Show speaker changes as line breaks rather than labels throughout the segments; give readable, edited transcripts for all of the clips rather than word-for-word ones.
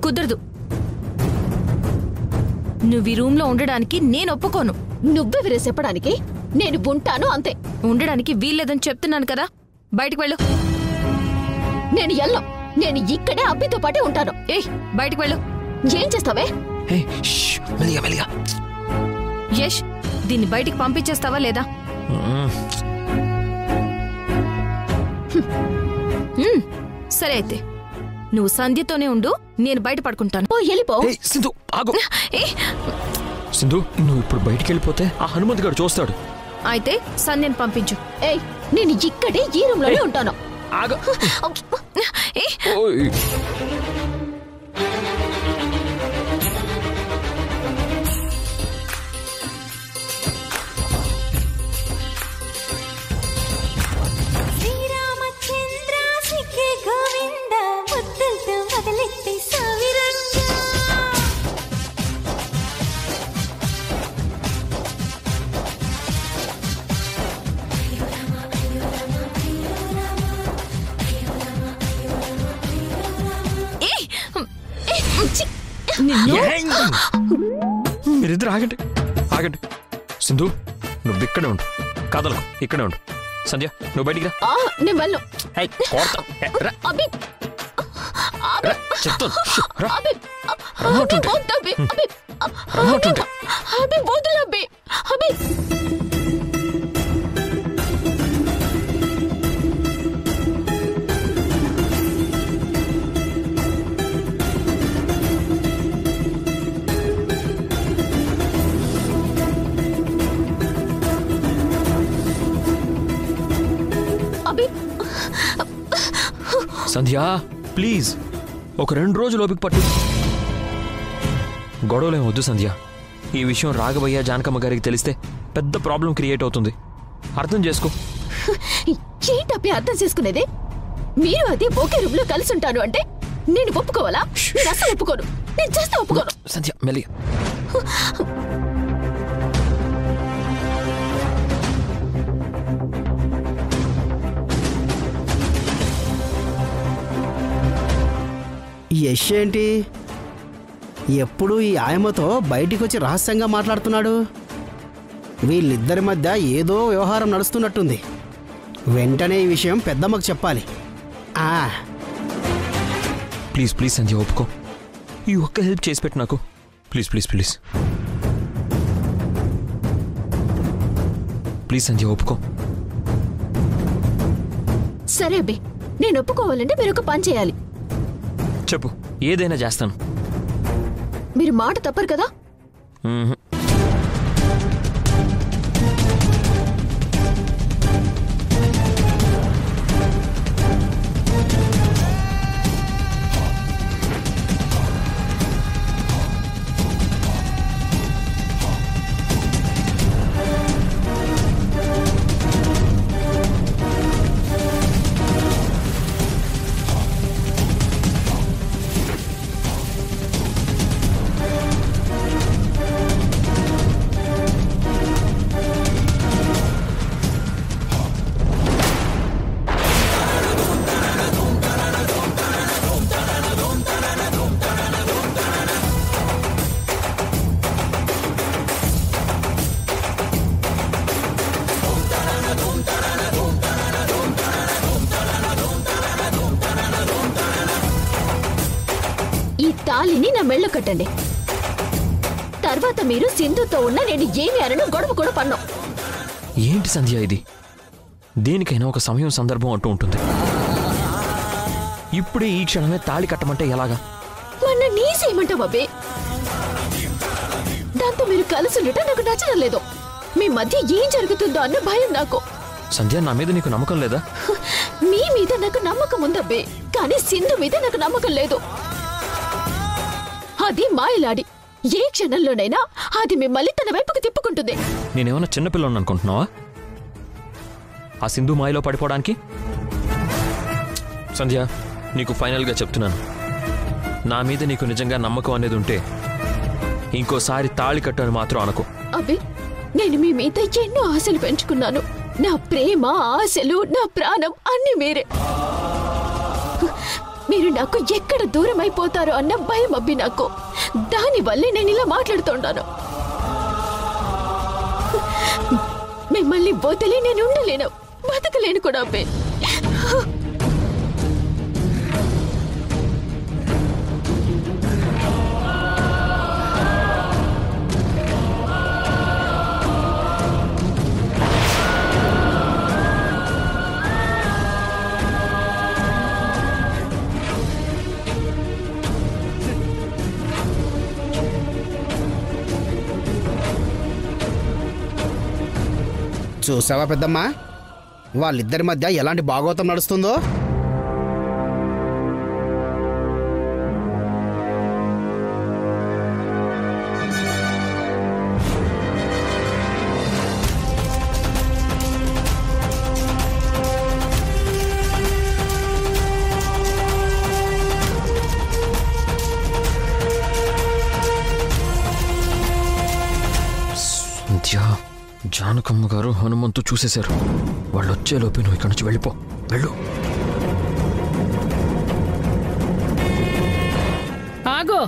కుదరదు. నువ్వు ఈ రూమ్ లో ఉండడానికి నేను ఒప్పుకోను.
నువ్వెవరే చెప్పడానికి? నేను ఉంటాను అంతే.
ఉండడానికి వీల్లేదని చెప్తున్నాను కదా, బయటికి వెళ్ళు.
నేను ఎల్లం. నేను ఇక్కడే అబ్బితో పాటే ఉంటాను.
ఏయ్, బయటికి వెళ్ళు.
ఏం చేస్తావే?
యష్, దీన్ని బయటికి పంపించేస్తావా లేదా? సరే అయితే నువ్వు సంధ్యతోనే ఉండు, నేను బయట పడుకుంటాను.
వెళ్ళిపో.
సింధు ఆగు. సింధు, నువ్వు ఇప్పుడు బయటికి వెళ్ళిపోతే ఆ హనుమంత్ గారు చూస్తాడు.
అయితే సంధ్యను పంపించు.
ఏయ్, నేను ఇక్కడే ఈ రూమ్ లోనే ఉంటాను.
ఆగు. మీరిద్దరు ఆగండి, ఆగండి. సింధు, నువ్వు ఇక్కడే ఉండు, కదలకు, ఇక్కడే ఉండు. సంధ్య, నువ్వు బయటికి రా.
నేను వెళ్ళను.
సంధ్య, ప్లీజ్ ఒక 2 రోజులు ఓపిక పట్టు. గొడవలేం వద్దు సంధ్య. ఈ విషయం రాఘవయ్య జానకమ్మ గారికి తెలిస్తే పెద్ద ప్రాబ్లం క్రియేట్ అవుతుంది. అర్థం చేసుకో.
ఏంటప్పి అర్థం చేసుకునేది? మీరు అదే ఒకే రూమ్ లో కలిసి ఉంటాను అంటే నేను ఒప్పుకోవాలా? నేను అసలు ఒప్పుకోను. నేను చేస్తా ఒప్పుకోను.
సంధ్య, మెల్లి.
యష్ ఏంటి ఎప్పుడు ఈ ఆయమ్మతో బయటికి వచ్చి రహస్యంగా మాట్లాడుతున్నాడు? వీళ్ళిద్దరి మధ్య ఏదో వ్యవహారం నడుస్తున్నట్టుంది. వెంటనే ఈ విషయం పెద్దమ్మకు చెప్పాలి.
ప్లీజ్ ప్లీజ్ సంధ్య, ఒప్పుకో. ఈ ఒక్క హెల్ప్ చేసి పెట్టు నాకు, ప్లీజ్ ప్లీజ్ ప్లీజ్ ప్లీజ్ సంధ్య, ఒప్పుకో.
సరే అబ్బి, నేను ఒప్పుకోవాలంటే మీరు ఒక పని చేయాలి.
చెప్పు, ఏదైనా చేస్తాను.
మీరు మాట తప్పరు కదా? తాళిని నా మెళ్ళ కట్టండి. తర్వాత మీరు సింధుతో ఉన్న నేను ఏమి అనను, గొడవ కూడా పన్ను.
ఏంటి సంధ్య ఇది? దేనికైనా ఒక సమయం సందర్భం అంటూ ఉంటుంది. ఇప్పుడే ఈ క్షణమే తాళి కట్టమంటే ఎలాగా?
మొన్న నీసేయమంటావు అబ్బే. దాంతో మీరు కలిసి ఉండటం నాకు నచ్చడం లేదు. మీ మధ్య ఏం జరుగుతుందో అన్న భయం నాకు.
సంధ్య, నా మీద నీకు నమ్మకం లేదా?
మీ మీద నాకు నమ్మకం ఉందబ్బే, కానీ సింధు మీద నాకు నమ్మకం లేదు. అది మాయలాడి. ఏ క్షణంలోనైనా అది మిమ్మల్ని తన వైపుకు తిప్పుకుంటుంది.
నేనేమన్నా చిన్నపిల్లని అనుకుంటున్నావా ఆ సింధు మాయలో పడిపోవడానికి? సంధ్య, నీకు ఫైనల్గా చెప్తున్నాను, నా మీద నీకు నిజంగా నమ్మకం అనేది ఉంటే ఇంకోసారి తాళి కట్టని మాత్రం అనుకో.
అబ్బే, నేను మీ మీద ఎన్నో ఆశలు పెంచుకున్నాను. నా ప్రేమ, ఆశలు, నా ప్రాణం అన్ని మీరే. మీరు నాకు ఎక్కడ దూరం అయిపోతారో అన్న భయం అబ్బి నాకు. దానివల్లే నేను ఇలా మాట్లాడుతుంటాను. మిమ్మల్ని వదిలి నేను ఉండలేను, బతకలేను కూడా అబ్బే.
చూసావా పెద్దమ్మా, వాళ్ళిద్దరి మధ్య ఎలాంటి భాగవతం నడుస్తుందో.
జానకమ్మ గారు హనుమంతు చూసేశారు. వాళ్ళు వచ్చేలోపే నువ్వు ఇక్కడి నుంచి వెళ్ళిపో. వెళ్ళు.
ఆగో.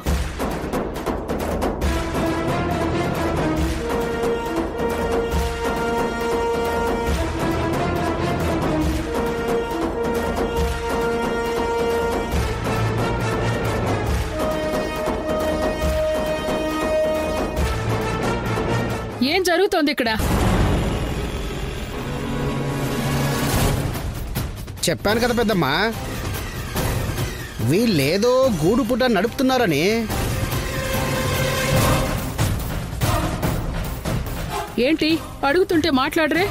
ఏం జరుగుతోంది ఇక్కడ?
చెప్పాను కదా పెద్దమ్మా, వీళ్ళేదో గూడు పుట్ట నడుపుతున్నారని.
ఏంటి అడుగుతుంటే మాట్లాడరే?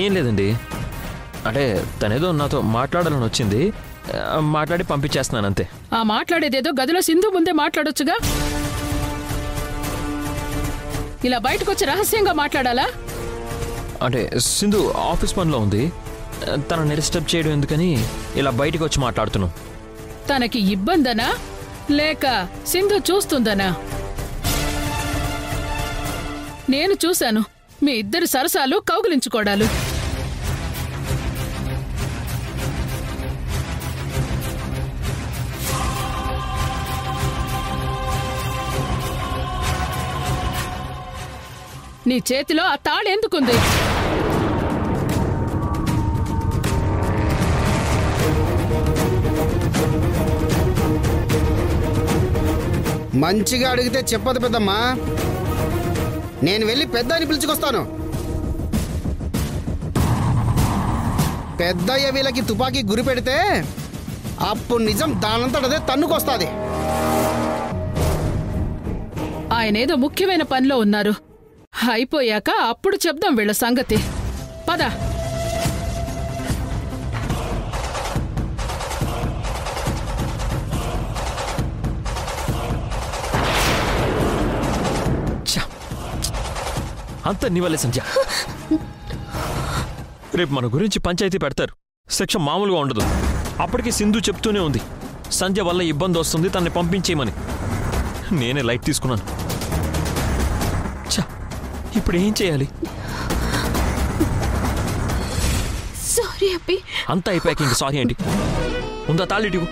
ఏం లేదండి, అంటే తనేదో నాతో మాట్లాడాలని వచ్చింది, మాట్లాడి పంపించేస్తున్నాను అంతే.
ఆ మాట్లాడేదేదో గదిలో సింధు ముందే మాట్లాడొచ్చుగా. ఇలా బయటకు వచ్చి రహస్యంగా మాట్లాడాలా?
అంటే సింధు ఆఫీస్ పనిలో ఉంది, తనని డిస్టర్బ్ చేయడం ఎందుకని ఇలా బయటకు వచ్చి మాట్లాడుతున్నాం.
తనకి ఇబ్బందనా లేక సింధు చూస్తుందనా? నేను చూశాను మీ ఇద్దరి సరసాలు, కౌగిలించుకోవడాలు. నీ చేతిలో ఆ తాళి ఎందుకుంది?
మంచిగా అడిగితే చెప్పదు పెద్దమ్మా, నేను వెళ్ళి పెద్దాయని పిలుచుకొస్తాను. పెద్దయ్య వీళ్ళకి తుపాకీ గురి పెడితే అప్పుడు నిజం దానంతటదే తన్నుకొస్తాది.
ఆయనేదో ముఖ్యమైన పనిలో ఉన్నారు, అయిపోయాక అప్పుడు చెప్దాం వీళ్ళ సంగతి. పద.
అంత నీవల్లే సంధ్య. రేపు మన గురించి పంచాయతీ పెడతారు, శిక్ష మామూలుగా ఉండదు. అప్పటికి సింధు చెప్తూనే ఉంది సంధ్య వల్ల ఇబ్బంది వస్తుంది, తనని పంపించేయమని. నేనే లైట్ తీసుకున్నాను. ఇప్పుడు ఏం చేయాలి?
సారీ అబ్బి.
అంతా అయిపోయాక ఇంక సారీ ఏంటి? ఉందా తాళిటివు?